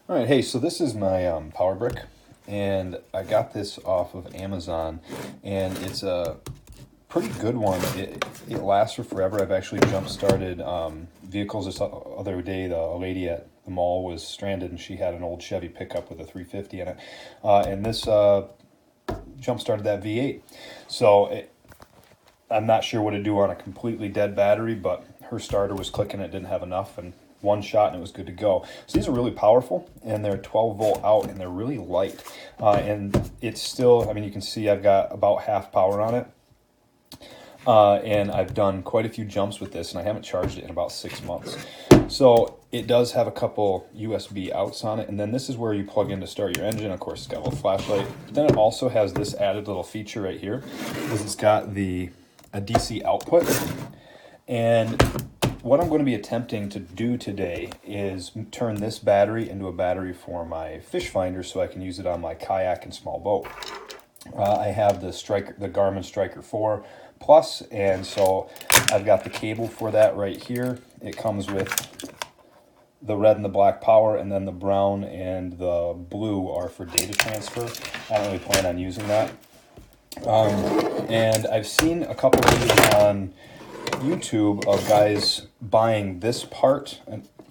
All right, hey, so this is my power brick, and I got this off of Amazon, and it's a pretty good one. It lasts for forever. I've actually jump started vehicles. This other day, a lady at the mall was stranded, and she had an old Chevy pickup with a 350 in it, and this jump started that V8. So I'm not sure what to do on a completely dead battery, but her starter was clicking, it didn't have enough, and one shot and it was good to go. So these are really powerful, and they're 12 volt out, and they're really light. And it's still, I mean, you can see I've got about half power on it. And I've done quite a few jumps with this, and I haven't charged it in about 6 months. So it does have a couple USB outs on it, and then this is where you plug in to start your engine. Of course, it's got a little flashlight. But then it also has this added little feature right here, is it's got a DC output. And what I'm going to be attempting to do today is turn this battery into a battery for my fish finder so I can use it on my kayak and small boat. I have the Garmin Striker 4 Plus, and so I've got the cable for that right here. It comes with the red and the black power, and then the brown and the blue are for data transfer. I don't really plan on using that. And I've seen a couple videos on YouTube of guys buying this part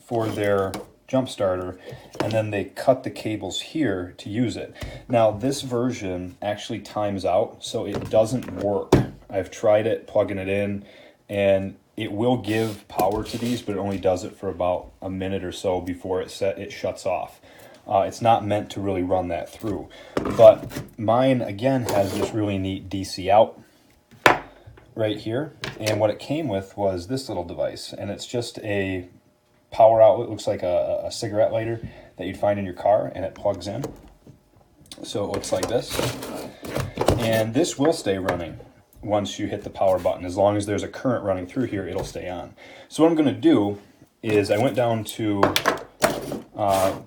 for their jump starter, and then they cut the cables here to use it. Now this version actually times out, so it doesn't work. I've tried it, plugging it in, and it will give power to these, but it only does it for about a minute or so before it shuts off. It's not meant to really run that through. But mine, again, has this really neat DC out right here. And what it came with was this little device. And it's just a power outlet. It looks like a cigarette lighter that you'd find in your car, and it plugs in. So it looks like this. And this will stay running once you hit the power button. As long as there's a current running through here, it'll stay on. So what I'm going to do is I went down to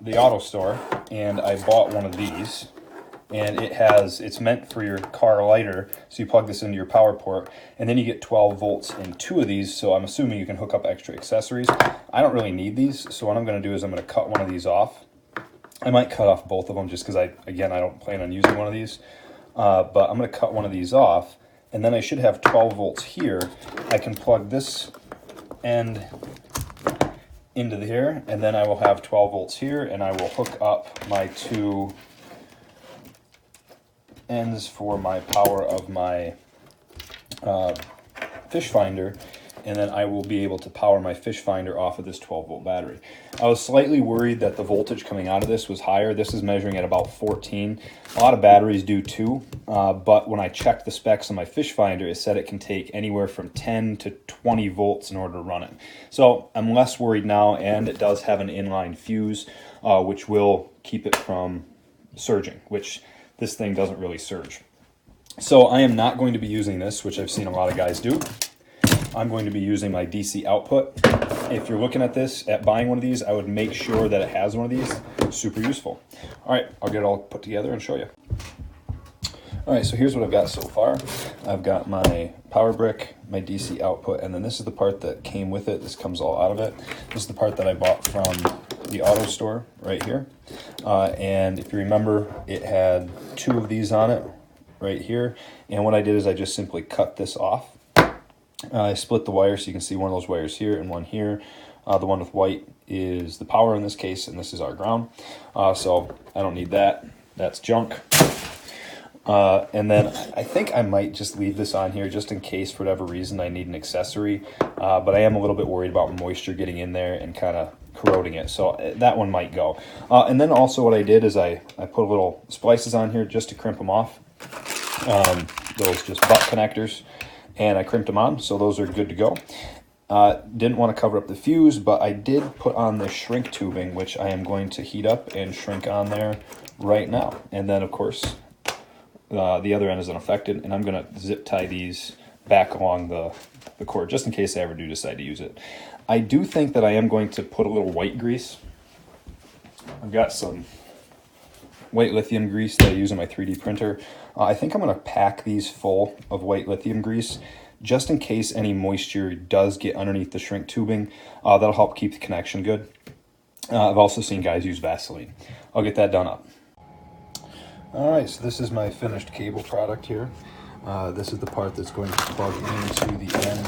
the auto store, and I bought one of these, and it's meant for your car lighter. So you plug this into your power port, and then you get 12 volts in two of these. So I'm assuming you can hook up extra accessories. I don't really need these, so what I'm going to do is I'm going to cut one of these off. I might cut off both of them just because I don't plan on using one of these, but I'm going to cut one of these off, and then I should have 12 volts here. I can plug this end into here, and then I will have 12 volts here, and I will hook up my two ends for my power of my fish finder, and then I will be able to power my fish finder off of this 12 volt battery. I was slightly worried that the voltage coming out of this was higher. This is measuring at about 14. A lot of batteries do too, but when I checked the specs on my fish finder, it said it can take anywhere from 10 to 20 volts in order to run it. So I'm less worried now, and it does have an inline fuse, which will keep it from surging, which this thing doesn't really surge. So I am not going to be using this, which I've seen a lot of guys do. I'm going to be using my DC output. If you're looking at this, at buying one of these, I would make sure that it has one of these. Super useful. All right, I'll get it all put together and show you. All right, so here's what I've got so far. I've got my power brick, my DC output, and then this is the part that came with it. This comes all out of it. This is the part that I bought from the auto store right here. And if you remember, it had two of these on it right here. And what I did is I just simply cut this off. I split the wire so you can see one of those wires here and one here. The one with white is the power in this case, and this is our ground. So I don't need that. That's junk. And then I think I might just leave this on here just in case for whatever reason I need an accessory. But I am a little bit worried about moisture getting in there and kind of corroding it. So that one might go. And then also what I did is I put little splices on here just to crimp them off. Those just butt connectors. And I crimped them on, so those are good to go. Didn't want to cover up the fuse, but I did put on the shrink tubing, which I am going to heat up and shrink on there right now. And then, of course, the other end is unaffected, and I'm going to zip tie these back along the cord, just in case I ever do decide to use it. I do think that I am going to put a little white grease. I've got some white lithium grease that I use in my 3D printer. I think I'm going to pack these full of white lithium grease just in case any moisture does get underneath the shrink tubing. That'll help keep the connection good. I've also seen guys use Vaseline. I'll get that done up. All right, so this is my finished cable product here. This is the part that's going to plug into the end.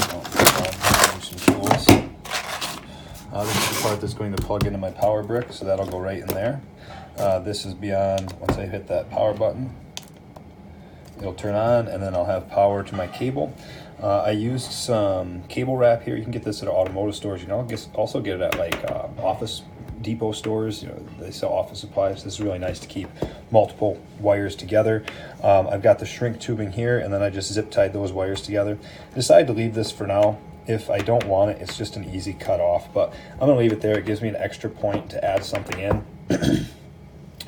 Some tools. This is the part that's going to plug into my power brick, so that'll go right in there. This is beyond, once I hit that power button, it'll turn on, and then I'll have power to my cable. I used some cable wrap here. You can get this at automotive stores. You know, also get it at like Office Depot stores. You know, they sell office supplies. This is really nice to keep multiple wires together. I've got the shrink tubing here, and then I just zip tied those wires together. I decided to leave this for now. If I don't want it, it's just an easy cut off, but I'm gonna leave it there. It gives me an extra point to add something in.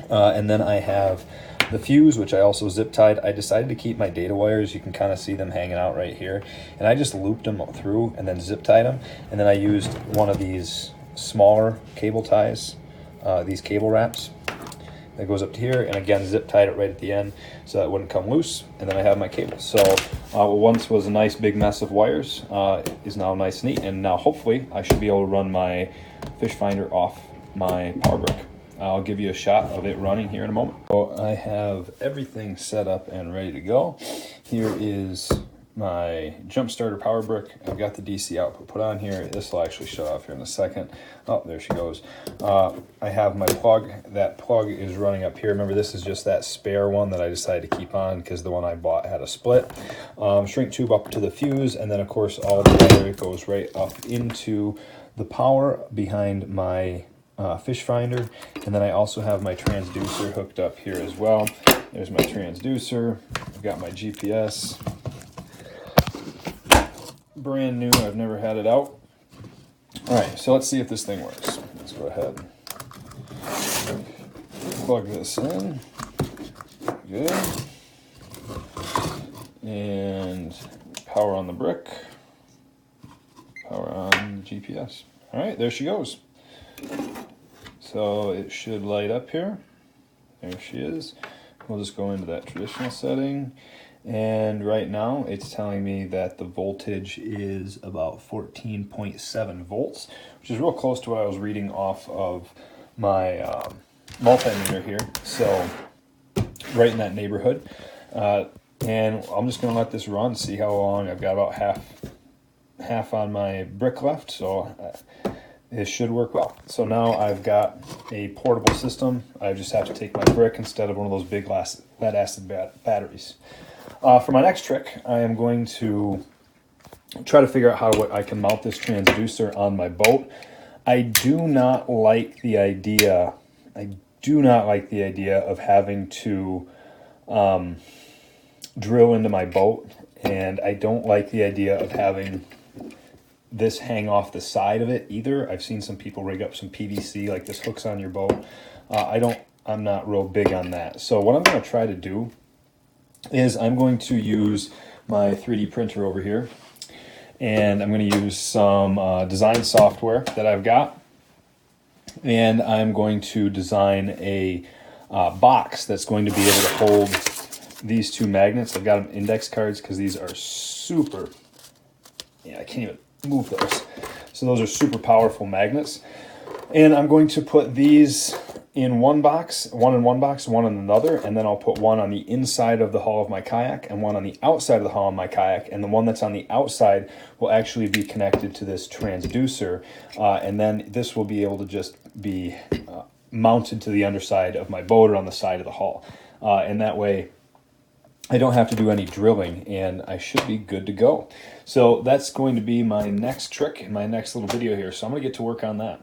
And then I have the fuse, which I also zip tied. I decided to keep my data wires. You can kind of see them hanging out right here. And I just looped them through and then zip tied them. And then I used one of these smaller cable ties, these cable wraps. That goes up to here, and again zip tied it right at the end so that it wouldn't come loose. And then I have my cable. So what once was a nice big mess of wires is now nice and neat. And now hopefully I should be able to run my fish finder off my power brick. I'll give you a shot of it running here in a moment. So I have everything set up and ready to go. Here is my jump starter power brick. I've got the DC output put on here. This will actually shut off here in a second. Oh, there she goes. I have my plug. That plug is running up here. Remember, this is just that spare one that I decided to keep on because the one I bought had a split. Shrink tube up to the fuse, and then of course all the wire goes right up into the power behind my fish finder. And then I also have my transducer hooked up here as well. There's my transducer. I've got my GPS. Brand new, I've never had it out. All right, so let's see if this thing works. Let's go ahead. Plug this in. Good. And power on the brick. Power on the GPS. All right, there she goes. So it should light up here. There she is. We'll just go into that traditional setting. And right now it's telling me that the voltage is about 14.7 volts, which is real close to what I was reading off of my multimeter here. So right in that neighborhood. And I'm just going to let this run, see how long. I've got about half on my brick left, so it should work well. So now I've got a portable system. I just have to take my brick instead of one of those big lead acid batteries. For my next trick, I am going to try to figure out how I can mount this transducer on my boat. I do not like the idea of having to drill into my boat, and I don't like the idea of having this hang off the side of it either. I've seen some people rig up some PVC, like this hooks on your boat. I'm not real big on that. So what I'm going to try to do is I'm going to use my 3D printer over here, and I'm going to use some design software that I've got, and I'm going to design a box that's going to be able to hold these two magnets. I've got them index cards because these are super, I can't even move those. So those are super powerful magnets. And I'm going to put these in one box, one in one box, one in another, and then I'll put one on the inside of the hull of my kayak and one on the outside of the hull of my kayak, and the one that's on the outside will actually be connected to this transducer, and then this will be able to just be mounted to the underside of my boat or on the side of the hull, and that way I don't have to do any drilling, and I should be good to go. So that's going to be my next trick in my next little video here, so I'm going to get to work on that.